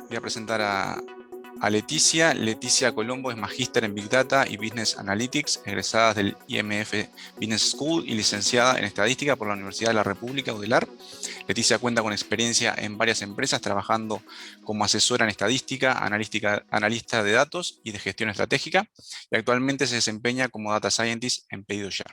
Voy a presentar a Leticia. Leticia Colombo es magíster en Big Data y Business Analytics, egresada del IMF Business School y licenciada en Estadística por la Universidad de la República, UDELAR. Leticia cuenta con experiencia en varias empresas, trabajando como asesora en estadística, analista de datos y de gestión estratégica, y actualmente se desempeña como Data Scientist en PedidosYa.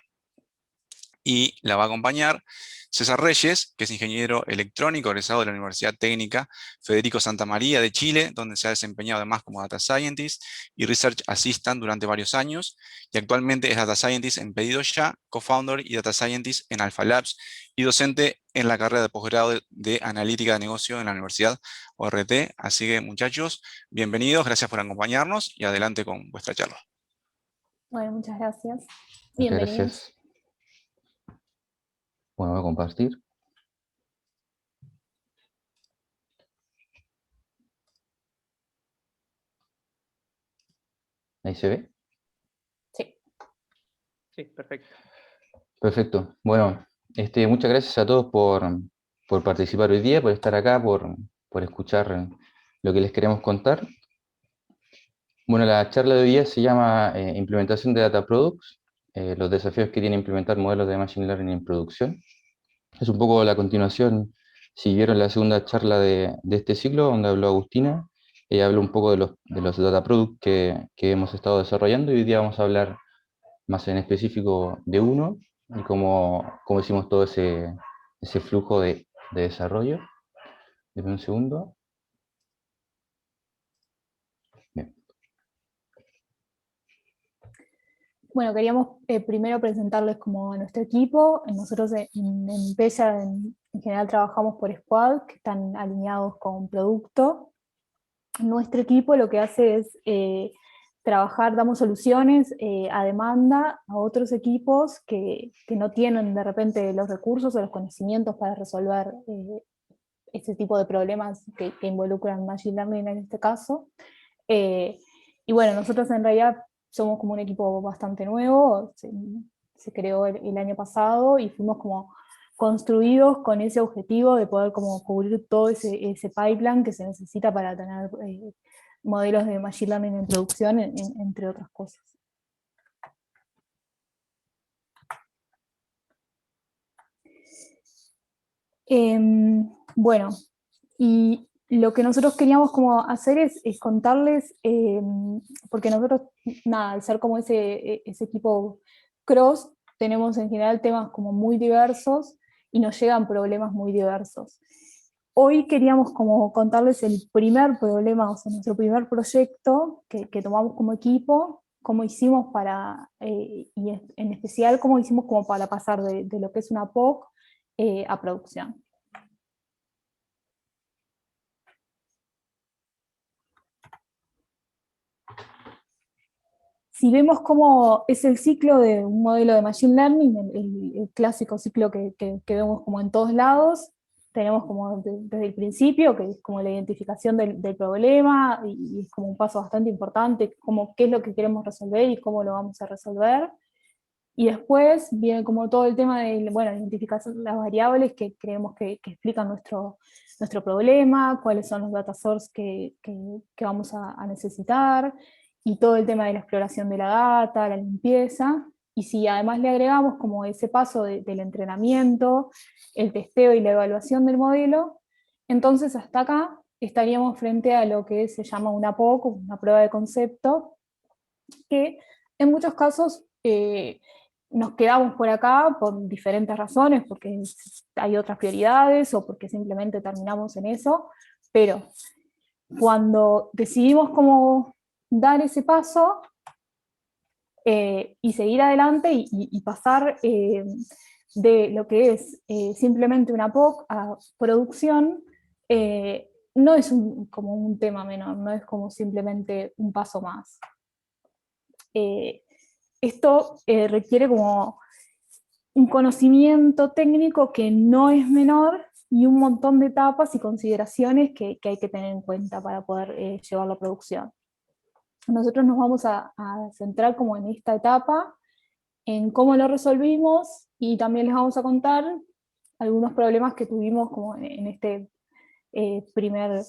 Y la va a acompañar César Reyes, que es ingeniero electrónico egresado de la Universidad Técnica Federico Santa María de Chile, donde se ha desempeñado además como Data Scientist y Research Assistant durante varios años, y actualmente es Data Scientist en PedidosYa, Co-Founder y Data Scientist en Alpha Labs, y docente en la carrera de posgrado de Analítica de Negocio en la Universidad ORT. Así que, muchachos, bienvenidos, gracias por acompañarnos y adelante con vuestra charla. Bueno, muchas gracias. Muchas Bienvenidos. gracias. Bueno, voy a compartir. ¿Ahí se ve? Sí. Sí, perfecto. Perfecto. Bueno, muchas gracias a todos por participar hoy día, por estar acá, por escuchar lo que les queremos contar. Bueno, la charla de hoy día se llama Implementación de Data Products, los desafíos que tiene implementar modelos de Machine Learning en producción. Es un poco la continuación, si vieron la segunda charla de este ciclo, donde habló Agustina. Ella habló un poco de los Data Products que hemos estado desarrollando, y hoy día vamos a hablar más en específico de uno, y cómo hicimos todo ese flujo de desarrollo. Deme un segundo. Bien. Bueno, queríamos primero presentarles como a nuestro equipo. Nosotros en Pella en general trabajamos por squad, que están alineados con producto. Nuestro equipo lo que hace es trabajar, damos soluciones a demanda a otros equipos que no tienen de repente los recursos o los conocimientos para resolver este tipo de problemas que involucran Machine Learning en este caso. Y bueno, nosotros en realidad somos como un equipo bastante nuevo, se creó el año pasado y fuimos como construidos con ese objetivo de poder como cubrir todo ese pipeline que se necesita para tener modelos de Machine Learning en producción, entre otras cosas. Bueno, y lo que nosotros queríamos como hacer es contarles, porque nosotros, nada, al ser como ese equipo cross, tenemos en general temas como muy diversos y nos llegan problemas muy diversos. Hoy queríamos como contarles el primer problema, o sea, nuestro primer proyecto que tomamos como equipo, cómo hicimos para, y en especial cómo hicimos como para pasar de lo que es una POC a producción. Si vemos cómo es el ciclo de un modelo de Machine Learning, el clásico ciclo que vemos como en todos lados, tenemos como desde el principio, que es como la identificación del problema, y es como un paso bastante importante, como qué es lo que queremos resolver y cómo lo vamos a resolver. Y después viene como todo el tema de, bueno, identificación de las variables que creemos que explican nuestro problema, cuáles son los data sources que vamos a necesitar, y todo el tema de la exploración de la data, la limpieza. Y si además le agregamos como ese paso del entrenamiento, el testeo y la evaluación del modelo, entonces hasta acá estaríamos frente a lo que se llama una POC, una prueba de concepto, que en muchos casos nos quedamos por acá por diferentes razones, porque hay otras prioridades o porque simplemente terminamos en eso, pero cuando decidimos cómo dar ese paso y seguir adelante y pasar de lo que es simplemente una POC a producción, no es como un tema menor, no es como simplemente un paso más. Esto requiere como un conocimiento técnico que no es menor y un montón de etapas y consideraciones que hay que tener en cuenta para poder llevarlo a producción. Nosotros nos vamos a centrar como en esta etapa, en cómo lo resolvimos, y también les vamos a contar algunos problemas que tuvimos como en este primer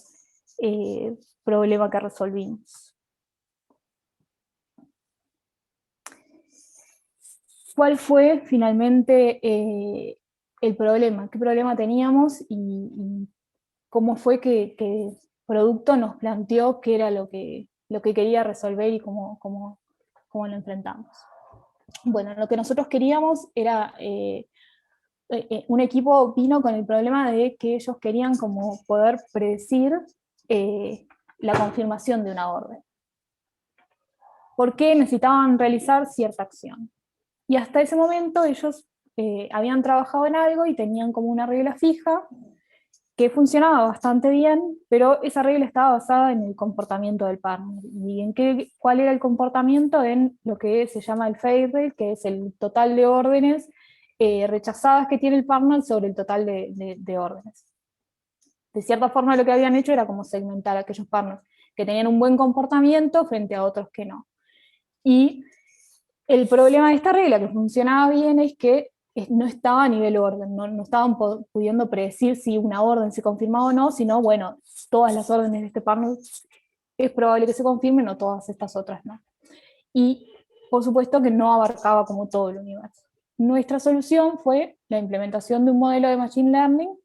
problema que resolvimos. ¿Cuál fue finalmente el problema? ¿Qué problema teníamos y cómo fue que el producto nos planteó qué era lo que quería resolver y cómo lo enfrentamos? Bueno, lo que nosotros queríamos era, un equipo vino con el problema de que ellos querían como poder predecir la confirmación de una orden. ¿Por qué necesitaban realizar cierta acción? Y hasta ese momento ellos habían trabajado en algo y tenían como una regla fija que funcionaba bastante bien, pero esa regla estaba basada en el comportamiento del partner. ¿Y en cuál era el comportamiento? En lo que se llama el fail rate, que es el total de órdenes rechazadas que tiene el partner sobre el total de órdenes. De cierta forma lo que habían hecho era como segmentar a aquellos partners que tenían un buen comportamiento frente a otros que no. Y el problema de esta regla, que funcionaba bien, es que no estaba a nivel orden, no estaban pudiendo predecir si una orden se confirmaba o no, sino, bueno, todas las órdenes de este partner es probable que se confirmen, o todas estas otras no. Y, por supuesto, que no abarcaba como todo el universo. Nuestra solución fue la implementación de un modelo de Machine Learning,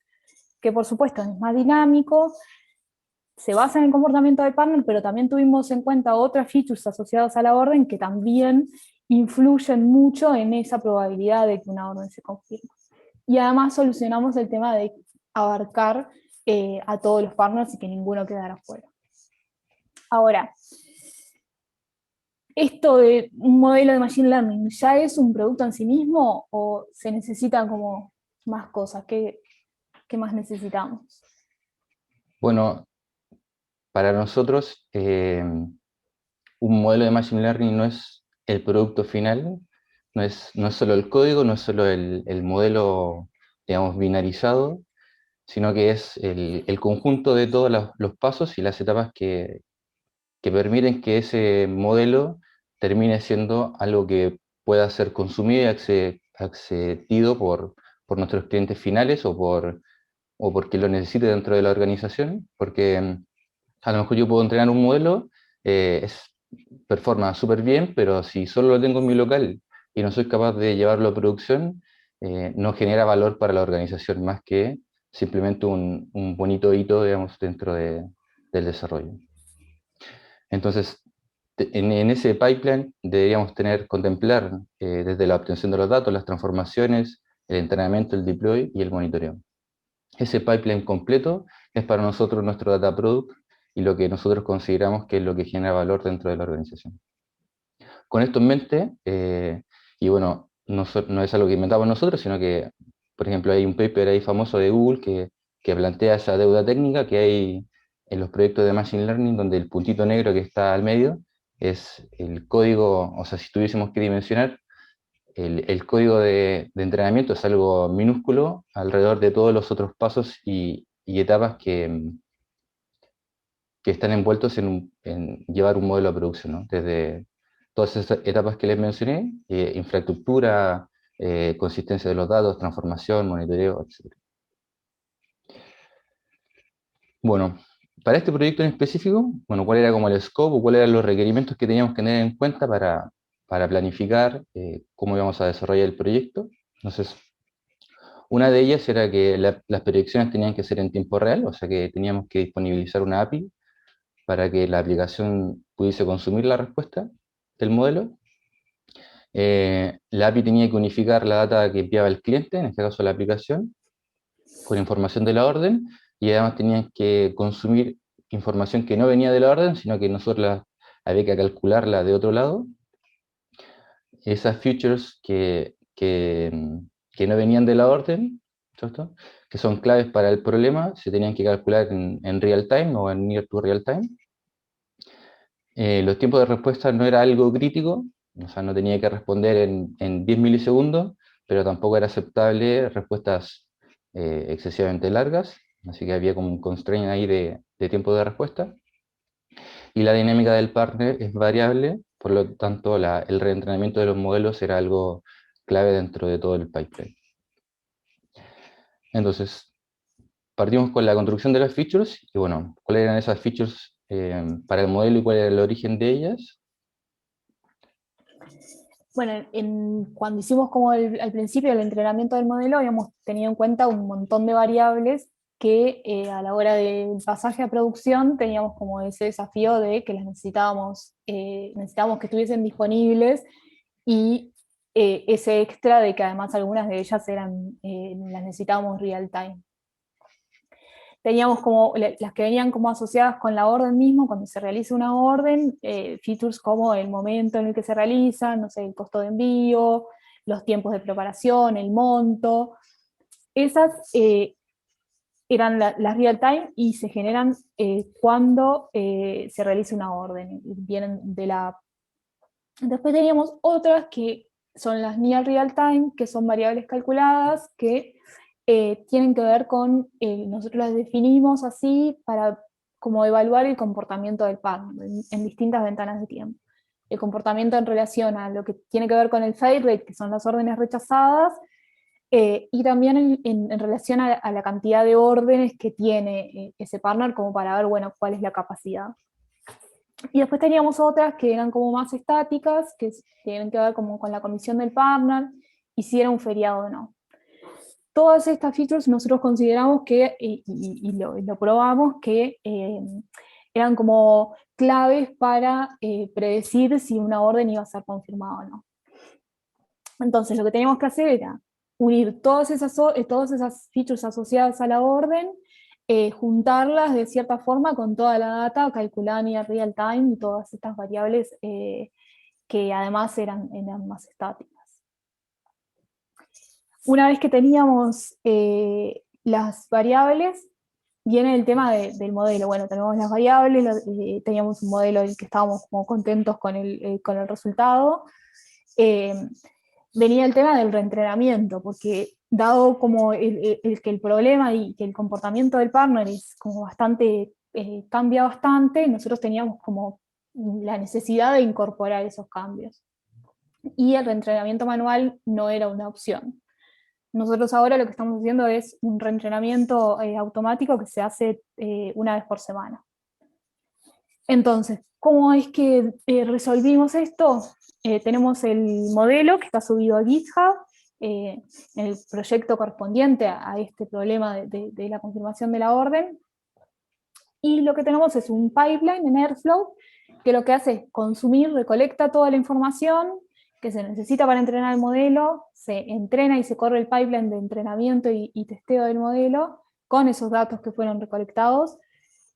que por supuesto es más dinámico, se basa en el comportamiento del partner, pero también tuvimos en cuenta otras features asociadas a la orden que también influyen mucho en esa probabilidad de que una orden se confirme. Y además solucionamos el tema de abarcar a todos los partners y que ninguno quedara fuera. Ahora, ¿esto de un modelo de Machine Learning ya es un producto en sí mismo o se necesitan como más cosas? ¿Qué más necesitamos? Bueno, para nosotros un modelo de Machine Learning no es el producto final, no es solo el código, no es solo el modelo, digamos, binarizado, sino que es el conjunto de todos los pasos y las etapas que permiten que ese modelo termine siendo algo que pueda ser consumido y accedido por nuestros clientes finales o porque lo necesite dentro de la organización, porque a lo mejor yo puedo entrenar un modelo, performa súper bien, pero si solo lo tengo en mi local y no soy capaz de llevarlo a producción, no genera valor para la organización más que simplemente un bonito hito, digamos, dentro del desarrollo. Entonces, en ese pipeline deberíamos contemplar desde la obtención de los datos, las transformaciones, el entrenamiento, el deploy y el monitoreo. Ese pipeline completo es para nosotros nuestro data product y lo que nosotros consideramos que es lo que genera valor dentro de la organización. Con esto en mente, y bueno, no es algo que inventamos nosotros, sino que, por ejemplo, hay un paper ahí famoso de Google que plantea esa deuda técnica que hay en los proyectos de Machine Learning, donde el puntito negro que está al medio es el código, o sea, si tuviésemos que dimensionar, el código de entrenamiento es algo minúsculo alrededor de todos los otros pasos y etapas que están envueltos en llevar un modelo a producción, ¿no? Desde todas esas etapas que les mencioné, infraestructura, consistencia de los datos, transformación, monitoreo, etc. Bueno, para este proyecto en específico, bueno, ¿cuál era como el scope o cuáles eran los requerimientos que teníamos que tener en cuenta para planificar cómo íbamos a desarrollar el proyecto? Entonces, una de ellas era que las predicciones tenían que ser en tiempo real, o sea que teníamos que disponibilizar una API para que la aplicación pudiese consumir la respuesta del modelo. La API tenía que unificar la data que enviaba el cliente, en este caso la aplicación, con información de la orden, y además tenían que consumir información que no venía de la orden, sino que nosotros había que calcularla de otro lado. Esas features que no venían de la orden, ¿cierto?, que son claves para el problema, se tenían que calcular en real time o en near to real time. Los tiempos de respuesta no era algo crítico, o sea, no tenía que responder en 10 milisegundos, pero tampoco era aceptable respuestas excesivamente largas, así que había como un constraint ahí de tiempo de respuesta. Y la dinámica del partner es variable, por lo tanto el reentrenamiento de los modelos era algo clave dentro de todo el pipeline. Entonces, partimos con la construcción de las features, y bueno, cuáles eran esas features para el modelo y cuál era el origen de ellas. Bueno, cuando hicimos como al principio el entrenamiento del modelo, habíamos tenido en cuenta un montón de variables que a la hora del pasaje a producción teníamos como ese desafío de que las necesitábamos que estuviesen disponibles, y ese extra de que además algunas de ellas las necesitábamos real time. Teníamos como las que venían como asociadas con la orden mismo, cuando se realiza una orden, features como el momento en el que se realiza, no sé, el costo de envío, los tiempos de preparación, el monto. Esas eran las real time y se generan cuando se realiza una orden, vienen de la app. Después teníamos otras que son las near real time, que son variables calculadas, que tienen que ver con, nosotros las definimos así para como evaluar el comportamiento del partner en distintas ventanas de tiempo. El comportamiento en relación a lo que tiene que ver con el fail rate, que son las órdenes rechazadas, y también en relación a la cantidad de órdenes que tiene ese partner, como para ver, bueno, cuál es la capacidad. Y después teníamos otras que eran como más estáticas, que tienen que ver como con la comisión del partner, y si era un feriado o no. Todas estas features nosotros consideramos que, y lo probamos, que eran como claves para predecir si una orden iba a ser confirmada o no. Entonces lo que teníamos que hacer era unir todas esas features asociadas a la orden, juntarlas de cierta forma con toda la data calculada en real time y todas estas variables que además eran más estáticas. Una vez que teníamos las variables, viene el tema del modelo. Bueno, tenemos las variables, teníamos un modelo del que estábamos como contentos con el resultado. Venía el tema del reentrenamiento, porque dado como que el problema y que el comportamiento del partner es como bastante, cambia bastante, nosotros teníamos como la necesidad de incorporar esos cambios. Y el reentrenamiento manual no era una opción. Nosotros ahora lo que estamos haciendo es un reentrenamiento automático que se hace una vez por semana. Entonces, ¿cómo es que resolvimos esto? Tenemos el modelo que está subido a GitHub, en el proyecto correspondiente a este problema de la confirmación de la orden. Y lo que tenemos es un pipeline en Airflow que lo que hace es consumir, recolecta toda la información que se necesita para entrenar el modelo, se entrena y se corre el pipeline de entrenamiento y testeo del modelo con esos datos que fueron recolectados,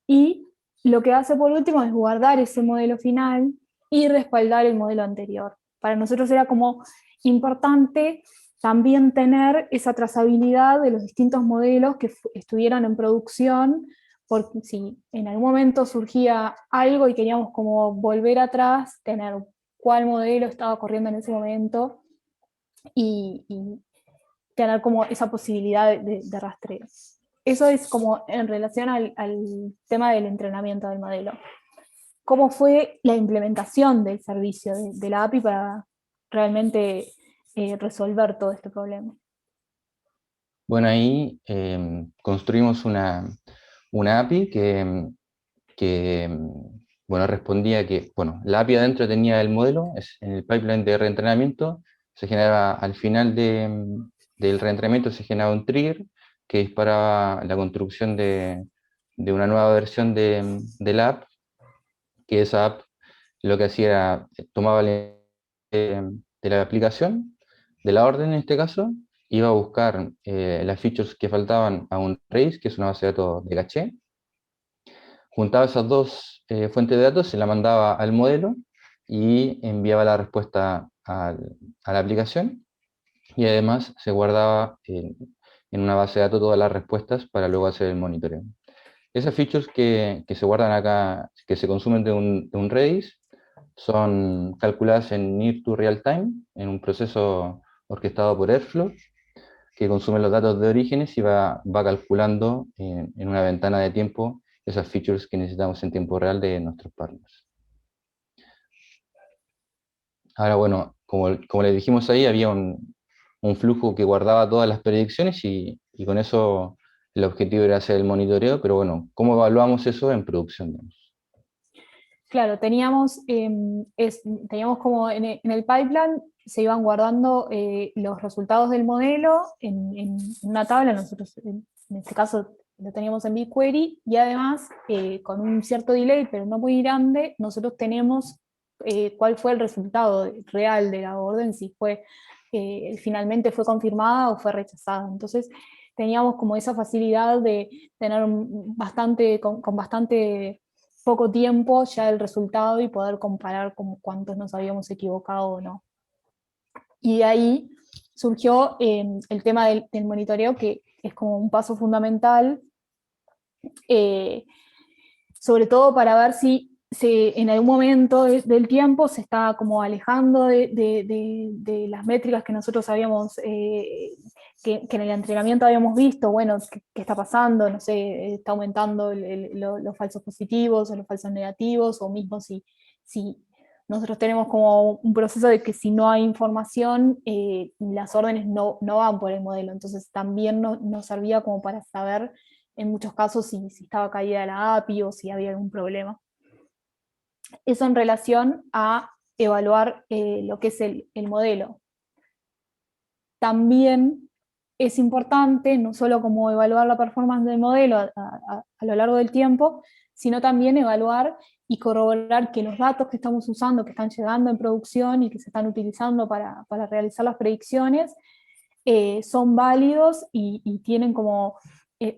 y lo que hace por último es guardar ese modelo final y respaldar el modelo anterior. Para nosotros era como importante también tener esa trazabilidad de los distintos modelos que estuvieron en producción, porque si en algún momento surgía algo y queríamos como volver atrás, tener cuál modelo estaba corriendo en ese momento y tener como esa posibilidad de rastreo. Eso es como en relación al tema del entrenamiento del modelo. ¿Cómo fue la implementación del servicio de la API para realmente resolver todo este problema? Bueno, ahí construimos una API que bueno, respondía que, bueno, la API adentro tenía el modelo, en el pipeline de reentrenamiento se generaba al final del reentrenamiento, se generaba un trigger que disparaba la construcción de una nueva versión de la app, que esa app lo que hacía era tomaba de la aplicación, de la orden en este caso, iba a buscar las features que faltaban a un trace, que es una base de datos de caché, juntaba esas dos fuentes de datos, se la mandaba al modelo y enviaba la respuesta a la aplicación, y además se guardaba en una base de datos todas las respuestas para luego hacer el monitoreo. Esas features que se guardan acá, que se consumen de un Redis, son calculadas en near to real time, en un proceso orquestado por Airflow, que consume los datos de orígenes y va calculando en una ventana de tiempo esas features que necesitamos en tiempo real de nuestros partners. Ahora, bueno, como les dijimos ahí, había un flujo que guardaba todas las predicciones y y con eso el objetivo era hacer el monitoreo, pero bueno, ¿cómo evaluamos eso en producción, digamos? Claro, teníamos como en el pipeline se iban guardando los resultados del modelo en una tabla, nosotros en este caso lo teníamos en BigQuery, y además con un cierto delay, pero no muy grande, nosotros tenemos cuál fue el resultado real de la orden, si fue finalmente fue confirmada o fue rechazada. Entonces teníamos como esa facilidad de tener con bastante poco tiempo ya el resultado y poder comparar como cuántos nos habíamos equivocado o no. Y de ahí surgió el tema del monitoreo, que es como un paso fundamental, eh, sobre todo para ver si en algún momento del tiempo se está como alejando de las métricas que nosotros habíamos, que en el entrenamiento habíamos visto, bueno, qué está pasando, no sé, está aumentando los falsos positivos o los falsos negativos, o mismo si nosotros tenemos como un proceso de que si no hay información, las órdenes no van por el modelo, entonces también nos servía como para saber en muchos casos si estaba caída la API o si había algún problema. Eso en relación a evaluar lo que es el modelo. También es importante no solo como evaluar la performance del modelo a lo largo del tiempo, sino también evaluar y corroborar que los datos que estamos usando, que están llegando en producción y que se están utilizando para realizar las predicciones, son válidos y tienen como,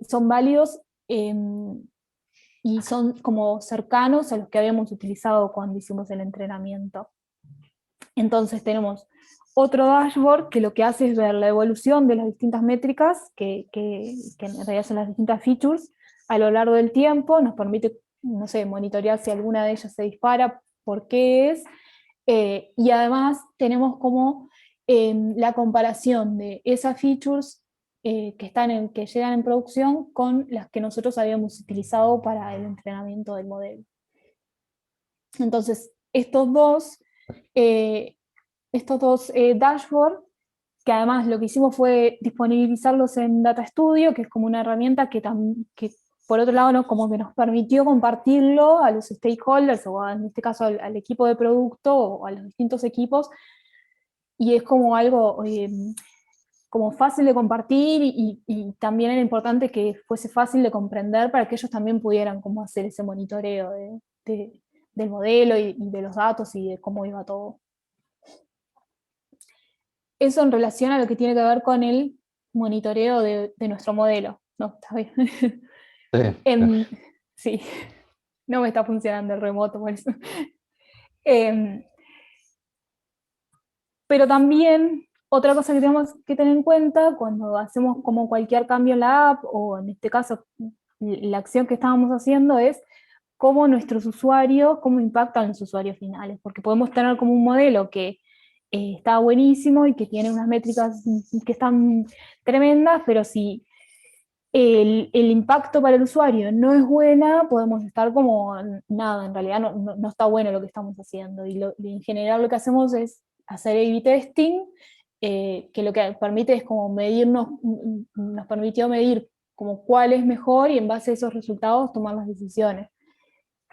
son válidos y son como cercanos a los que habíamos utilizado cuando hicimos el entrenamiento. Entonces tenemos otro dashboard que lo que hace es ver la evolución de las distintas métricas, que en realidad son las distintas features, a lo largo del tiempo, nos permite, no sé, monitorear si alguna de ellas se dispara, por qué es, y además tenemos como la comparación de esas features que llegan en producción con las que nosotros habíamos utilizado para el entrenamiento del modelo. Entonces, estos dos dashboards, que además lo que hicimos fue disponibilizarlos en Data Studio, que es como una herramienta que por otro lado, ¿no? Como que nos permitió compartirlo a los stakeholders, o en este caso al equipo de producto, o a los distintos equipos, y es como algo como fácil de compartir, y también era importante que fuese fácil de comprender para que ellos también pudieran como hacer ese monitoreo del modelo y de los datos y de cómo iba todo. Eso en relación a lo que tiene que ver con el monitoreo de nuestro modelo. No, está bien. Sí. Sí, no me está funcionando el remoto por eso. Pero también otra cosa que tenemos que tener en cuenta cuando hacemos como cualquier cambio en la app, o en este caso la acción que estábamos haciendo, es cómo nuestros usuarios, cómo impactan los usuarios finales, porque podemos tener como un modelo que está buenísimo y que tiene unas métricas que están tremendas, pero si el impacto para el usuario no es buena, podemos estar como, nada, en realidad no está bueno lo que estamos haciendo, y en general lo que hacemos es hacer A/B testing, que lo que permite es como nos permitió medir como cuál es mejor, y en base a esos resultados tomar las decisiones.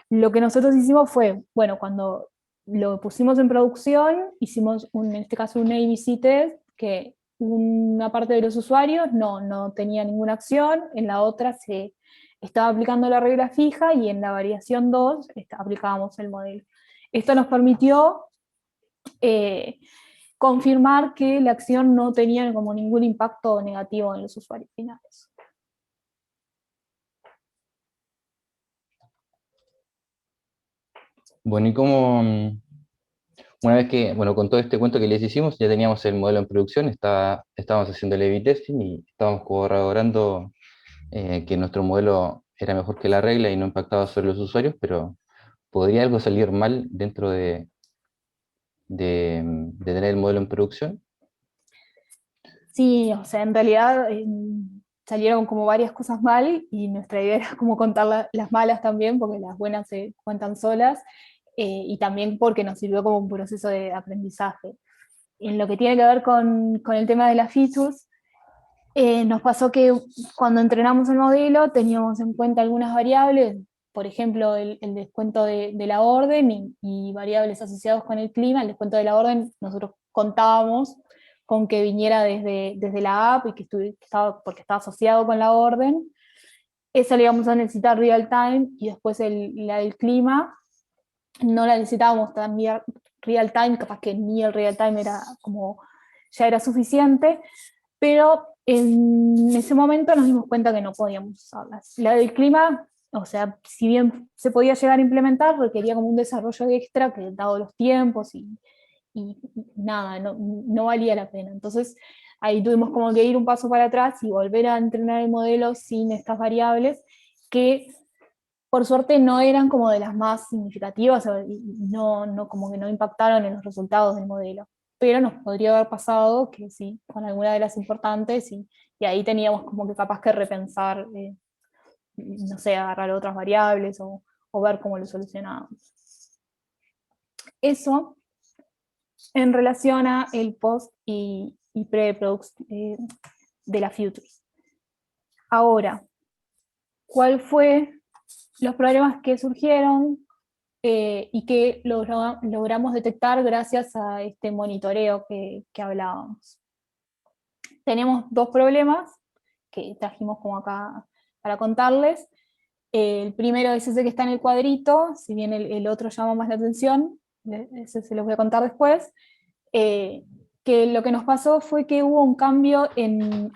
Lo que nosotros hicimos fue, bueno, cuando lo pusimos en producción, hicimos en este caso un ABC test, que una parte de los usuarios no tenía ninguna acción, en la otra se estaba aplicando la regla fija, y en la variación 2 aplicábamos el modelo. Esto nos permitió confirmar que la acción no tenía como ningún impacto negativo en los usuarios finales. Bueno, y como una vez que, bueno, con todo este cuento que les hicimos, ya teníamos el modelo en producción, estábamos haciendo el A/B testing y estábamos corroborando que nuestro modelo era mejor que la regla y no impactaba sobre los usuarios, pero ¿podría algo salir mal dentro de tener el modelo en producción? Sí, o sea, en realidad salieron como varias cosas mal, y nuestra idea era como contar las malas también, porque las buenas se cuentan solas, y también porque nos sirvió como un proceso de aprendizaje. En lo que tiene que ver con el tema de las features, Nos pasó que cuando entrenamos el modelo teníamos en cuenta algunas variables, por ejemplo, el descuento de la orden y variables asociadas con el clima. El descuento de la orden nosotros contábamos con que viniera desde la app y porque estaba asociado con la orden. Esa la íbamos a necesitar real time, y después la del clima no la necesitábamos también real time, capaz que ni el real time era como, ya era suficiente, pero en ese momento nos dimos cuenta que no podíamos usarlas. La del clima, o sea, si bien se podía llegar a implementar, requería como un desarrollo extra que, dado los tiempos y nada, no valía la pena. Entonces ahí tuvimos como que ir un paso para atrás y volver a entrenar el modelo sin estas variables, que por suerte no eran como de las más significativas, y no como que no impactaron en los resultados del modelo. Pero nos podría haber pasado que sí, con alguna de las importantes, y ahí teníamos como que capaz que repensar, no sé, agarrar otras variables o ver cómo lo solucionábamos. Eso en relación a el post y pre-products de la Futures. Ahora, ¿cuál fue los problemas que surgieron y que logramos detectar gracias a este monitoreo que hablábamos? Tenemos dos problemas que trajimos como acá para contarles. El primero es ese que está en el cuadrito, si bien el otro llama más la atención, ese se los voy a contar después. Que lo que nos pasó fue que hubo un cambio en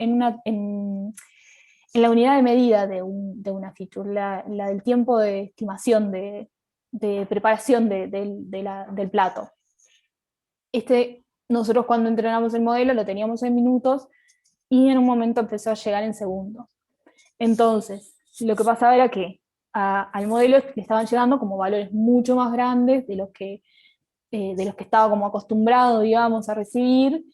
la unidad de medida de una feature, la del tiempo de estimación de preparación del plato. Nosotros cuando entrenamos el modelo lo teníamos en minutos y en un momento empezó a llegar en segundos. Entonces, lo que pasaba era que al modelo le estaban llegando como valores mucho más grandes de los que estaba como acostumbrado, digamos, a recibir,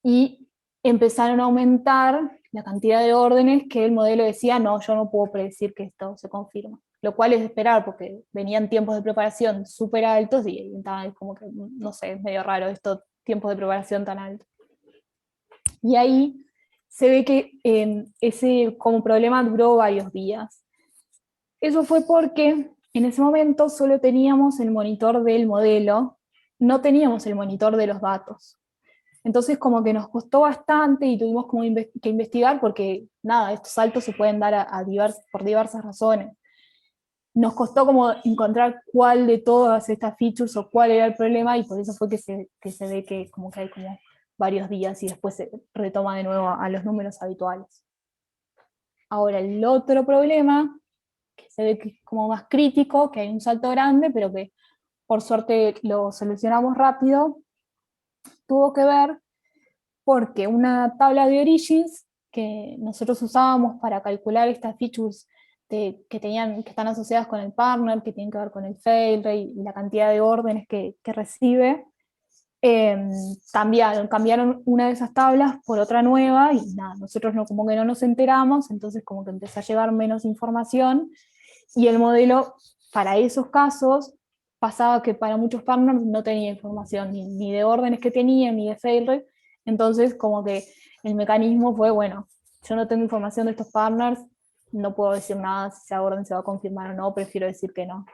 y empezaron a aumentar la cantidad de órdenes que el modelo decía, no, yo no puedo predecir que esto se confirma. Lo cual es de esperar, porque venían tiempos de preparación súper altos y estaban como que, no sé, es medio raro estos tiempos de preparación tan altos. Y ahí se ve que ese como problema duró varios días. Eso fue porque en ese momento solo teníamos el monitor del modelo, no teníamos el monitor de los datos. Entonces como que nos costó bastante y tuvimos como que investigar, porque nada, estos saltos se pueden dar por diversas razones. Nos costó como encontrar cuál de todas estas features o cuál era el problema, y por eso fue que se ve que como que hay como varios días y después se retoma de nuevo a los números habituales. Ahora, el otro problema, que se ve que es como más crítico, que hay un salto grande, pero que por suerte lo solucionamos rápido, tuvo que ver porque una tabla de origins que nosotros usábamos para calcular estas features que están asociadas con el partner, que tienen que ver con el fail rate y la cantidad de órdenes que recibe, cambiaron una de esas tablas por otra nueva, y nada, nosotros como que no nos enteramos, entonces como que empezó a llegar menos información, y el modelo para esos casos pasaba que para muchos partners no tenía información ni de órdenes que tenía, ni de fail rate. Entonces como que el mecanismo fue, bueno, yo no tengo información de estos partners, no puedo decir nada si esa orden se va a confirmar o no, prefiero decir que no.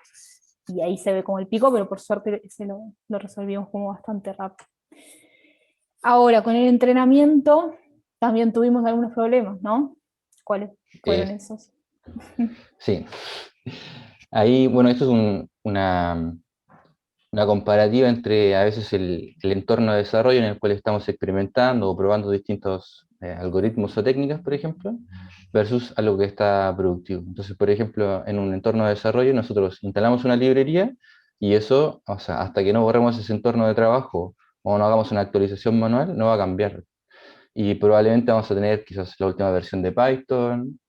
Y ahí se ve como el pico, pero por suerte ese lo resolvimos como bastante rápido. Ahora, con el entrenamiento también tuvimos algunos problemas, ¿no? ¿Cuáles fueron esos? Sí. Ahí, bueno, esto es una comparativa entre a veces el entorno de desarrollo en el cual estamos experimentando o probando distintos algoritmos o técnicas, por ejemplo, versus algo que está productivo. Entonces, por ejemplo, en un entorno de desarrollo nosotros instalamos una librería y eso, o sea, hasta que no borremos ese entorno de trabajo o no hagamos una actualización manual, no va a cambiar. Y probablemente vamos a tener quizás la última versión de Python.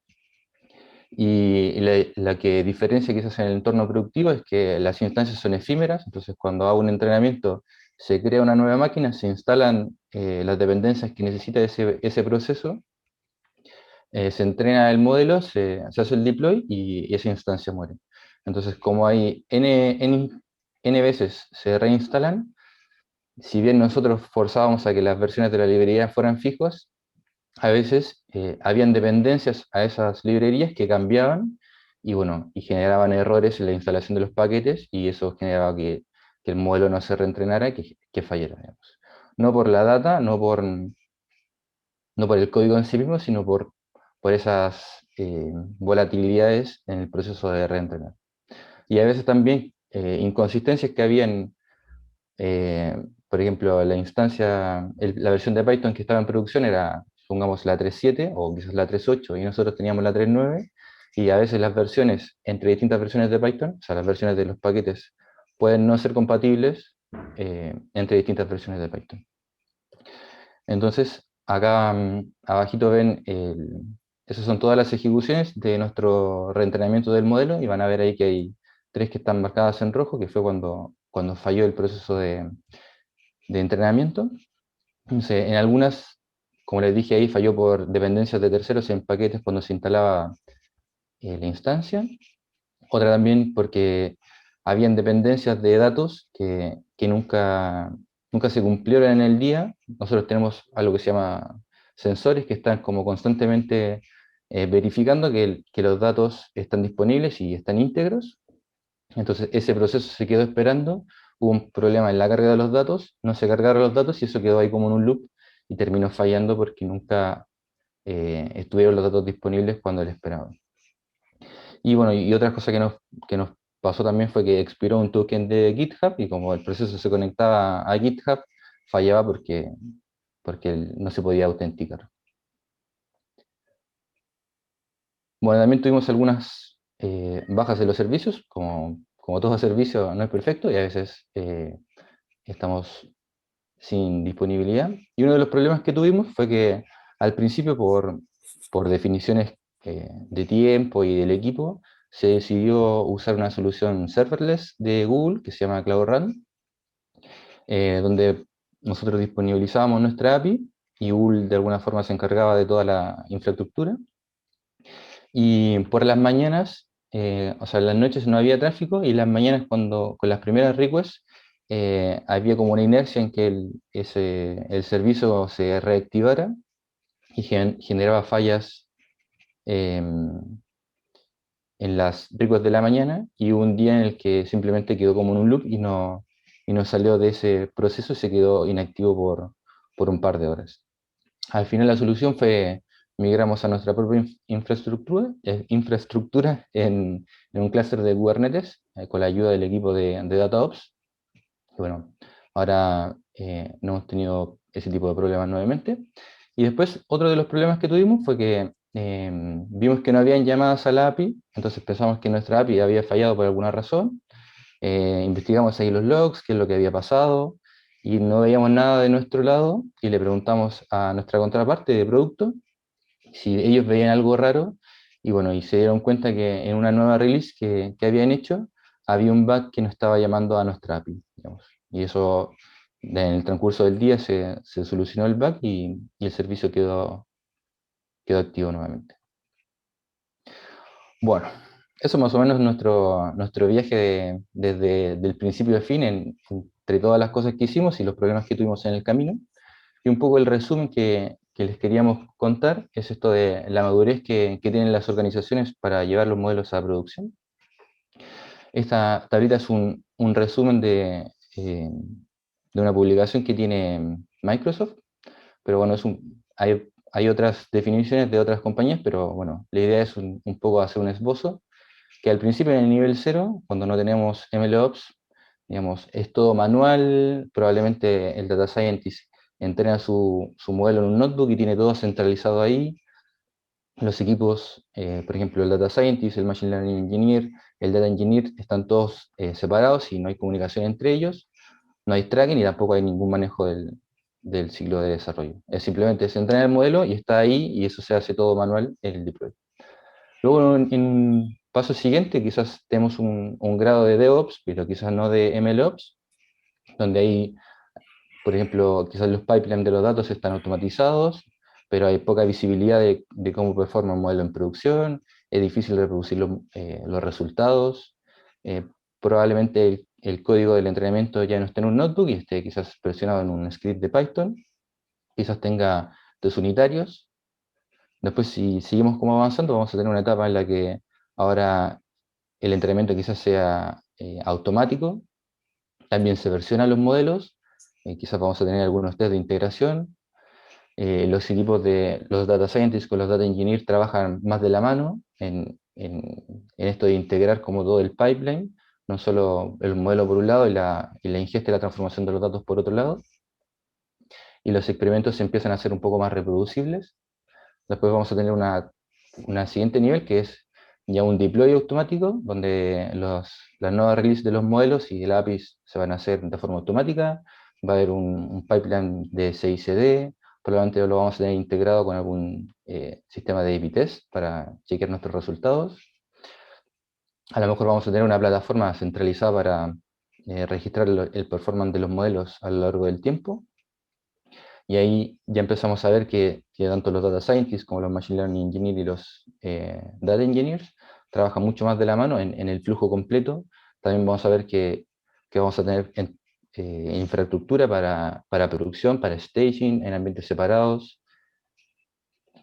Y la que diferencia quizás en el entorno productivo es que las instancias son efímeras, entonces cuando hago un entrenamiento se crea una nueva máquina, se instalan las dependencias que necesita ese proceso, se entrena el modelo, se hace el deploy y esa instancia muere. Entonces como hay n veces se reinstalan, si bien nosotros forzábamos a que las versiones de la librería fueran fijos, a veces habían dependencias a esas librerías que cambiaban y, bueno, y generaban errores en la instalación de los paquetes y eso generaba que el modelo no se reentrenara y que fallara, digamos. No por la data, no por el código en sí mismo, sino por esas volatilidades en el proceso de reentrenar. Y a veces también inconsistencias que habían, por ejemplo, la instancia, la versión de Python que estaba en producción era, supongamos, la 3.7 o quizás la 3.8 y nosotros teníamos la 3.9 y a veces las versiones entre distintas versiones de Python, o sea, las versiones de los paquetes, pueden no ser compatibles entre distintas versiones de Python. Entonces, acá abajito ven, esas son todas las ejecuciones de nuestro reentrenamiento del modelo y van a ver ahí que hay 3 que están marcadas en rojo, que fue cuando falló el proceso de entrenamiento. Entonces, en algunas, como les dije ahí, falló por dependencias de terceros en paquetes cuando se instalaba la instancia. Otra también porque habían dependencias de datos que nunca se cumplieron en el día. Nosotros tenemos algo que se llama sensores que están como constantemente verificando que los datos están disponibles y están íntegros. Entonces ese proceso se quedó esperando, hubo un problema en la carga de los datos, no se cargaron los datos y eso quedó ahí como en un loop y terminó fallando porque nunca estuvieron los datos disponibles cuando le esperaban. Y bueno, y otra cosa que nos pasó también fue que expiró un token de GitHub y como el proceso se conectaba a GitHub, fallaba porque no se podía autenticar. Bueno, también tuvimos algunas bajas de los servicios, como todo servicio no es perfecto y a veces estamos sin disponibilidad. Y uno de los problemas que tuvimos fue que al principio, por definiciones de tiempo y del equipo, se decidió usar una solución serverless de Google que se llama Cloud Run, donde nosotros disponibilizábamos nuestra API y Google de alguna forma se encargaba de toda la infraestructura. Y por las mañanas, o sea, en las noches no había tráfico y las mañanas con las primeras requests había como una inercia en que el servicio se reactivara y generaba fallas en las requests de la mañana y hubo un día en el que simplemente quedó como en un loop y no salió de ese proceso y se quedó inactivo por un par de horas. Al final la solución fue migramos a nuestra propia infraestructura en un clúster de Kubernetes con la ayuda del equipo de DataOps. Y bueno, ahora no hemos tenido ese tipo de problemas nuevamente. Y después otro de los problemas que tuvimos fue que vimos que no habían llamadas a la API, entonces pensamos que nuestra API había fallado por alguna razón. Investigamos ahí los logs, qué es lo que había pasado, y no veíamos nada de nuestro lado, y le preguntamos a nuestra contraparte de producto si ellos veían algo raro, y bueno, y se dieron cuenta que en una nueva release que habían hecho, había un bug que no estaba llamando a nuestra API, digamos. Y eso, en el transcurso del día se solucionó el bug y el servicio quedó activo nuevamente. Bueno, eso más o menos es nuestro viaje desde el principio a fin, entre todas las cosas que hicimos y los problemas que tuvimos en el camino. Y un poco el resumen que les queríamos contar es esto de la madurez que tienen las organizaciones para llevar los modelos a producción. Esta tablita es un resumen de una publicación que tiene Microsoft, pero bueno, hay otras definiciones de otras compañías, pero bueno, la idea es un poco hacer un esbozo, que al principio en el nivel 0, cuando no tenemos MLOps, digamos, es todo manual, probablemente el Data Scientist entrena su modelo en un notebook y tiene todo centralizado ahí. Los equipos, por ejemplo, el Data Scientist, el Machine Learning Engineer, el Data Engineer, están todos separados y no hay comunicación entre ellos, no hay tracking y tampoco hay ningún manejo del ciclo de desarrollo. Es simplemente se entrena el modelo y está ahí y eso se hace todo manual en el deploy. Luego, en un paso siguiente, quizás tenemos un grado de DevOps, pero quizás no de MLOps, donde hay, por ejemplo, quizás los pipelines de los datos están automatizados, pero hay poca visibilidad de cómo performa un modelo en producción, es difícil reproducir los resultados, probablemente el código del entrenamiento ya no esté en un notebook y esté quizás presionado en un script de Python, quizás tenga desunitarios, Después, si seguimos como avanzando, vamos a tener una etapa en la que ahora el entrenamiento quizás sea automático, también se versionan los modelos, quizás vamos a tener algunos test de integración. Los equipos de los data scientists con los data engineers trabajan más de la mano en esto de integrar como todo el pipeline, no solo el modelo por un lado y la ingesta y la transformación de los datos por otro lado, y los experimentos se empiezan a hacer un poco más reproducibles. Después vamos a tener una siguiente nivel que es ya un deploy automático, donde las nuevas releases de los modelos y el APIs se van a hacer de forma automática. Va a haber un pipeline de CI/CD, probablemente lo vamos a tener integrado con algún sistema de A/B test para chequear nuestros resultados. A lo mejor vamos a tener una plataforma centralizada para registrar el performance de los modelos a lo largo del tiempo. Y ahí ya empezamos a ver que tanto los data scientists como los machine learning engineers y los data engineers trabajan mucho más de la mano en el flujo completo. También vamos a ver que vamos a tener infraestructura para producción, para staging en ambientes separados.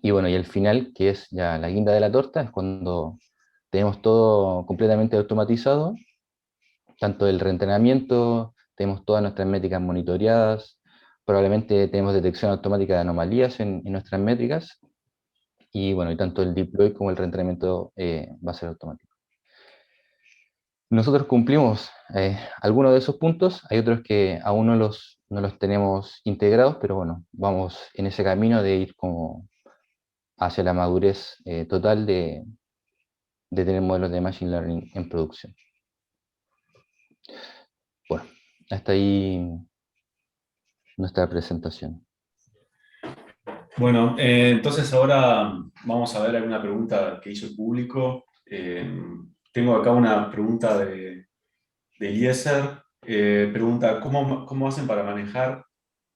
Y bueno, y el final, que es ya la guinda de la torta, es cuando tenemos todo completamente automatizado, tanto el reentrenamiento, tenemos todas nuestras métricas monitoreadas, probablemente tenemos detección automática de anomalías en nuestras métricas, y bueno, y tanto el deploy como el reentrenamiento va a ser automático. Nosotros cumplimos algunos de esos puntos, hay otros que aún no los tenemos integrados, pero bueno, vamos en ese camino de ir como hacia la madurez total de tener modelos de Machine Learning en producción. Bueno, hasta ahí nuestra presentación. Bueno, entonces ahora vamos a ver alguna pregunta que hizo el público. Tengo acá una pregunta de Eliezer. Pregunta, ¿cómo hacen para manejar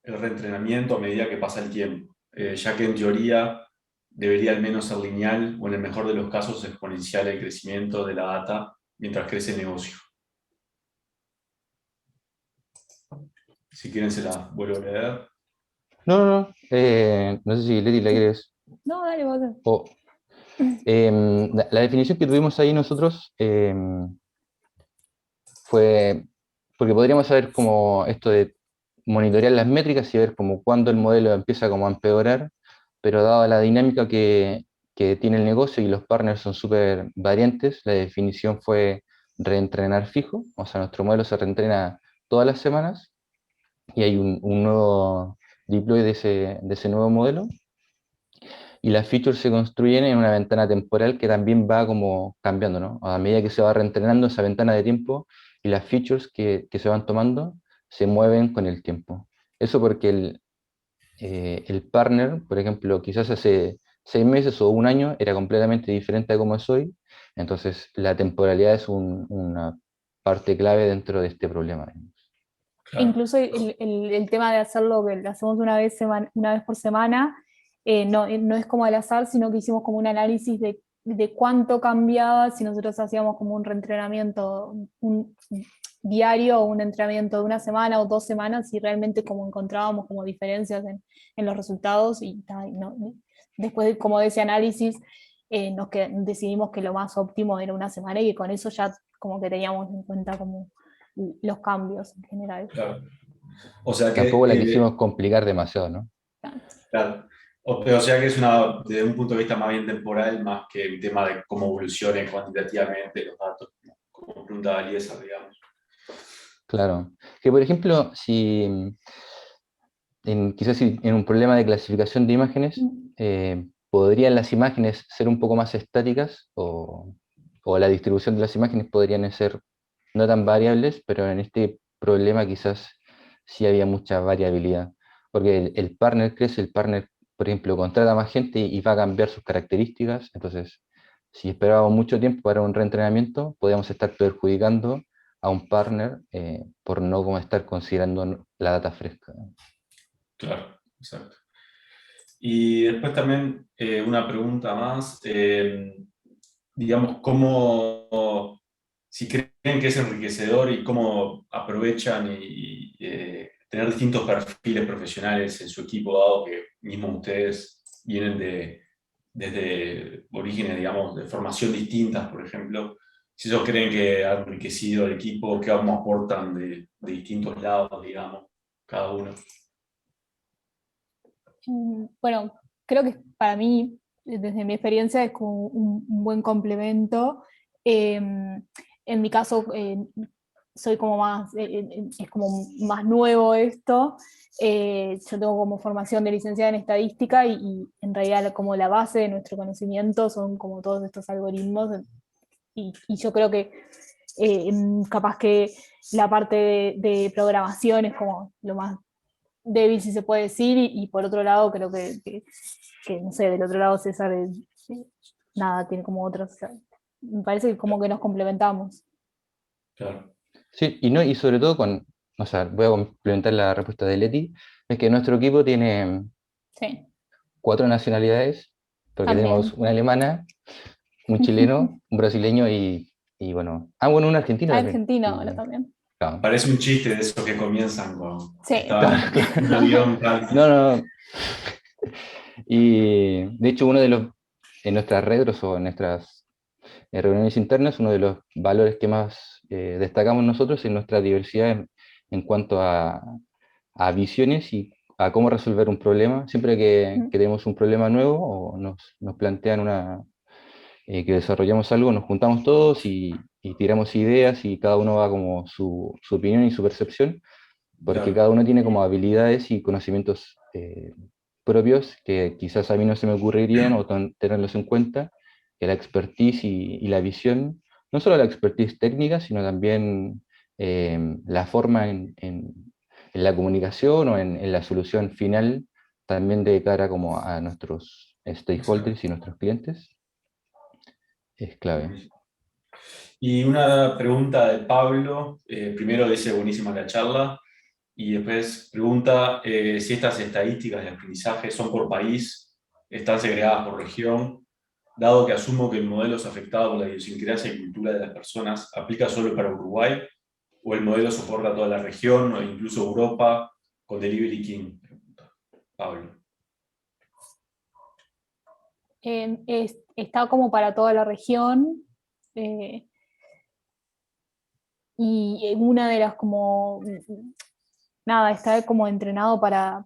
el reentrenamiento a medida que pasa el tiempo? Ya que en teoría debería al menos ser lineal o en el mejor de los casos exponencial el crecimiento de la data mientras crece el negocio. Si quieren se la vuelvo a leer. No. No sé si Leti la quieres. No, dale, vos. La definición que tuvimos ahí nosotros fue porque podríamos saber como esto de monitorear las métricas y ver como cuándo el modelo empieza como a empeorar, pero dada la dinámica que tiene el negocio y los partners son súper variantes, la definición fue reentrenar fijo, o sea, nuestro modelo se reentrena todas las semanas y hay un nuevo deploy de ese nuevo modelo. Y las features se construyen en una ventana temporal que también va como cambiando, ¿no? A medida que se va reentrenando esa ventana de tiempo y las features que se van tomando se mueven con el tiempo. Eso porque el partner, por ejemplo, quizás hace 6 meses o un año era completamente diferente a como es hoy, entonces la temporalidad es una parte clave dentro de este problema. Claro. Incluso el tema de hacerlo, que lo hacemos una vez por semana, no es como al azar, sino que hicimos como un análisis de cuánto cambiaba si nosotros hacíamos como un reentrenamiento un diario o un entrenamiento de una semana o 2 semanas y realmente como encontrábamos como diferencias en los resultados y después como de ese análisis decidimos que lo más óptimo era una semana y que con eso ya como que teníamos en cuenta como los cambios en general. Claro. O sea que, Tampoco la quisimos complicar demasiado, ¿no? claro. O sea que es desde un punto de vista más bien temporal, más que el tema de cómo evolucionen cuantitativamente los datos, como pregunta Eliezer, digamos. Claro. Que por ejemplo, quizás en un problema de clasificación de imágenes, podrían las imágenes ser un poco más estáticas o la distribución de las imágenes podrían ser no tan variables, pero en este problema quizás sí había mucha variabilidad, porque el partner crece, el partner, por ejemplo, contrata más gente y va a cambiar sus características, entonces si esperábamos mucho tiempo para un reentrenamiento, podíamos estar perjudicando a un partner por no como estar considerando la data fresca. Claro, exacto. Y después también una pregunta más, digamos, si creen que es enriquecedor y cómo aprovechan y tener distintos perfiles profesionales en su equipo, dado que mismo ustedes vienen de desde orígenes, digamos, de formación distintas, por ejemplo, si ellos creen que ha enriquecido el equipo, qué cómo aportan de distintos lados, digamos, cada uno. Bueno, creo que para mí, desde mi experiencia, es como un buen complemento. En mi caso, soy como más, es como más nuevo esto. Yo tengo como formación de licenciada en estadística y en realidad como la base de nuestro conocimiento son como todos estos algoritmos y yo creo que capaz que la parte de programación es como lo más débil, si se puede decir, y por otro lado creo que, no sé, del otro lado César nada, tiene como otros, o sea, me parece que como que nos complementamos. Claro. Sí, y sobre todo o sea, voy a complementar la respuesta de Leti, es que nuestro equipo tiene Sí, 4 nacionalidades, porque tenemos también. una alemana, un chileno, un brasileño y bueno, bueno, un argentino también. Argentina ahora también. Claro. Parece un chiste de esos que comienzan con, Sí, estaba en un avión, tal. No, no. Y de hecho, en nuestras retros o en nuestras reuniones internas, uno de los valores que más destacamos nosotros es nuestra diversidad en cuanto a visiones y a cómo resolver un problema. Siempre que tenemos un problema nuevo o nos plantean que desarrollamos algo, nos juntamos todos y tiramos ideas y cada uno va como su opinión y su percepción, porque Claro, cada uno tiene como habilidades y conocimientos propios que quizás a mí no se me ocurrirían o tenerlos en cuenta, que la expertise y la visión, no solo la expertise técnica, sino también la forma en la comunicación o en la solución final, también de cara como a nuestros stakeholders exacto. y nuestros clientes, es clave. Y una pregunta de Pablo, primero dice buenísima la charla, y después pregunta si estas estadísticas de aprendizaje son por país, están segregadas por región, dado que asumo que el modelo es afectado por la idiosincrasia y cultura de las personas, ¿aplica solo para Uruguay? ¿O el modelo soporta toda la región o incluso Europa con Delivery King? Pregunta Pablo. está como para toda la región, y una de las como, nada, está como entrenado para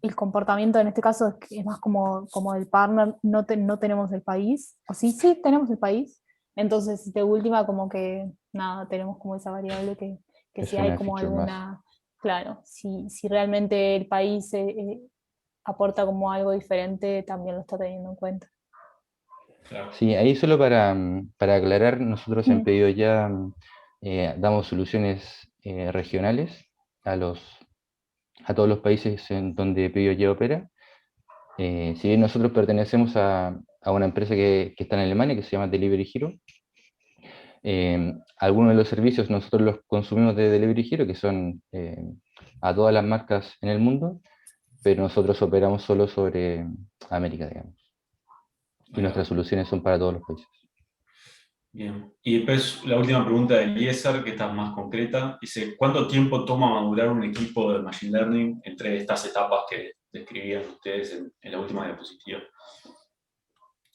el comportamiento, en este caso es más como el partner, no tenemos el país, o sí tenemos el país, entonces de última como que, nada, tenemos como esa variable que Es si hay una como feature más. alguna, claro, si realmente el país aporta como algo diferente, también lo está teniendo en cuenta. Claro. Sí, ahí solo para aclarar, nosotros en Pedido Ya damos soluciones regionales a a todos los países en donde Pedido Ya opera. Si bien nosotros pertenecemos a una empresa que está en Alemania, que se llama Delivery Hero, algunos de los servicios nosotros los consumimos de Delivery Hero, que son a todas las marcas en el mundo, pero nosotros operamos solo sobre América, digamos. Y Ahí nuestras va. soluciones son para todos los países. Bien. Y después la última pregunta de Eliezer, que está más concreta. Dice, ¿cuánto tiempo toma madurar un equipo de Machine Learning entre estas etapas que describían ustedes en la última diapositiva?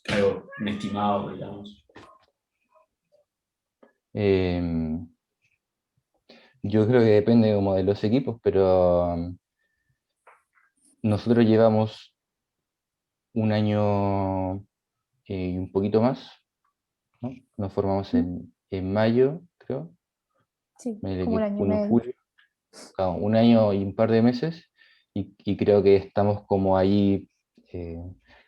Algo un estimado, digamos. Em, yo creo que depende como de los equipos, pero nosotros llevamos un año y un poquito más, ¿no? Nos formamos en mayo, creo, Sí, el como un equipo año y uno en medio. julio, claro, un año y un par de meses, y creo que estamos como ahí, eh,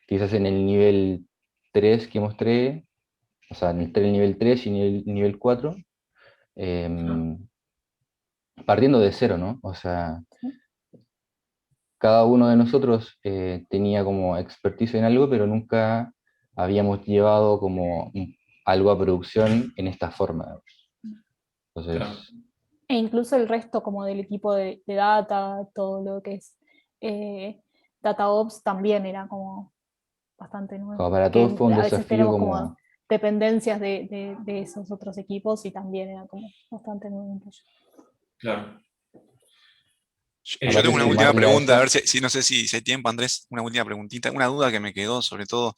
quizás en el nivel 3 que mostré, o sea, entre el nivel 3 y nivel 4, em, partiendo de cero, ¿no? O sea, cada uno de nosotros tenía como expertise en algo, pero nunca habíamos llevado como algo a producción en esta forma. Claro, Entonces, E incluso el resto como del equipo de data, todo lo que es data ops también era como bastante como nuevo. para todos Que fue un a veces desafío tenemos como como, dependencias de esos otros equipos y también era como bastante nuevo. claro. Yo tengo una Aparte, última más allá de pregunta, a eso, ver si no sé si hay tiempo, Andrés, una última preguntita, una duda que me quedó, sobre todo,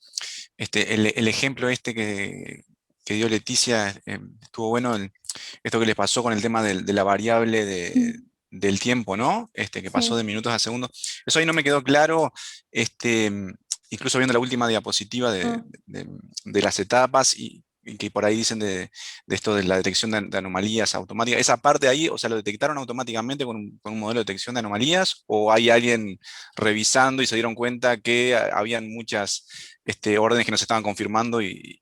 el ejemplo que dio Leticia, estuvo bueno, esto que les pasó con el tema de la variable Mm, del tiempo, ¿no? Que pasó de sí, minutos a segundos. Eso ahí no me quedó claro, incluso viendo la última diapositiva ah, de las etapas y que por ahí dicen de esto de la detección de anomalías automáticas. ¿Esa parte ahí, o sea, lo detectaron automáticamente con un modelo de detección de anomalías? ¿O hay alguien revisando y se dieron cuenta que habían muchas órdenes que no se estaban confirmando y,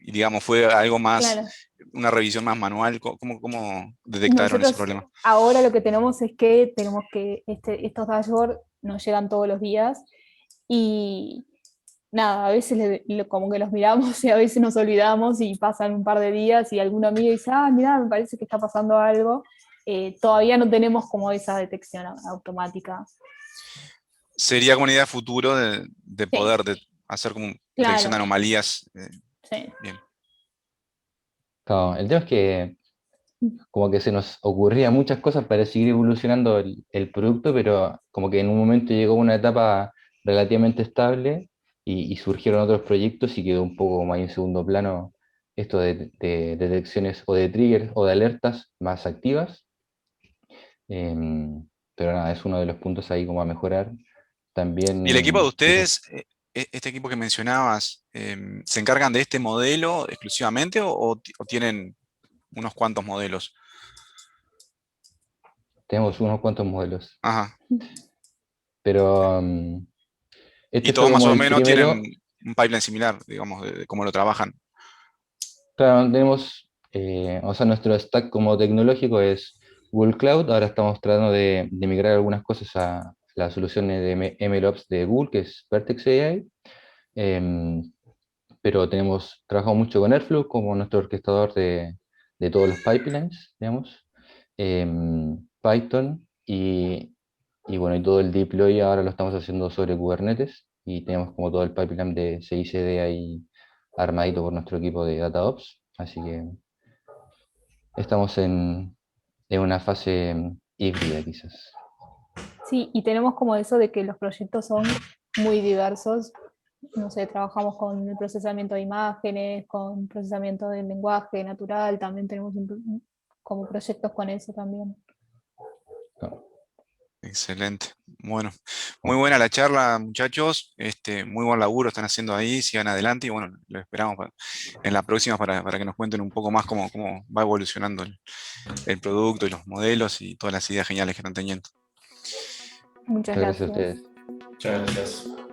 digamos, fue algo más, claro. una revisión más manual? ¿Cómo detectaron ese Nosotros problema? ahora lo que tenemos es que tenemos que estos dashboards nos llegan todos los días y nada, a veces como que los miramos y a veces nos olvidamos y pasan un par de días y algún amigo dice, ah, mira, me parece que está pasando algo. Todavía no tenemos como esa detección automática. Sería como una idea futuro de Sí, poder hacer como detección de claro, anomalías. sí. Bien. claro, el tema es que como que se nos ocurría muchas cosas para seguir evolucionando el producto, pero como que en un momento llegó una etapa relativamente estable y surgieron otros proyectos y quedó un poco más en segundo plano esto de detecciones o de triggers o de alertas más activas. Pero nada, es uno de los puntos ahí como a mejorar. ¿Y el equipo de También quizás ustedes, este equipo que mencionabas, se encargan de este modelo exclusivamente o tienen unos cuantos modelos? tenemos unos cuantos modelos, Ajá. pero Y este fue todos más como o el menos tienen primero. un pipeline similar, digamos, de cómo lo trabajan. Claro, tenemos, o sea, nuestro stack como tecnológico es Google Cloud. Ahora estamos tratando de migrar algunas cosas a las soluciones de MLOps de Google, que es Vertex AI. Em, pero trabajamos mucho con Airflow como nuestro orquestador de todos los pipelines, digamos. Python y bueno, y todo el deploy ahora lo estamos haciendo sobre Kubernetes y tenemos como todo el pipeline de CI/CD ahí armadito por nuestro equipo de DataOps. Así que estamos en una fase híbrida quizás. Sí, y tenemos como eso de que los proyectos son muy diversos. No sé, trabajamos con el procesamiento de imágenes, con procesamiento del lenguaje natural, también tenemos como proyectos con eso también. No, Excelente. Bueno, muy no, buena la charla, muchachos. Muy buen laburo están haciendo ahí, sigan adelante y bueno, lo esperamos en la próxima para que nos cuenten un poco más cómo va evolucionando el producto y los modelos y todas las ideas geniales que están teniendo. Muchas muchas gracias a gracias. ustedes. Muchas gracias.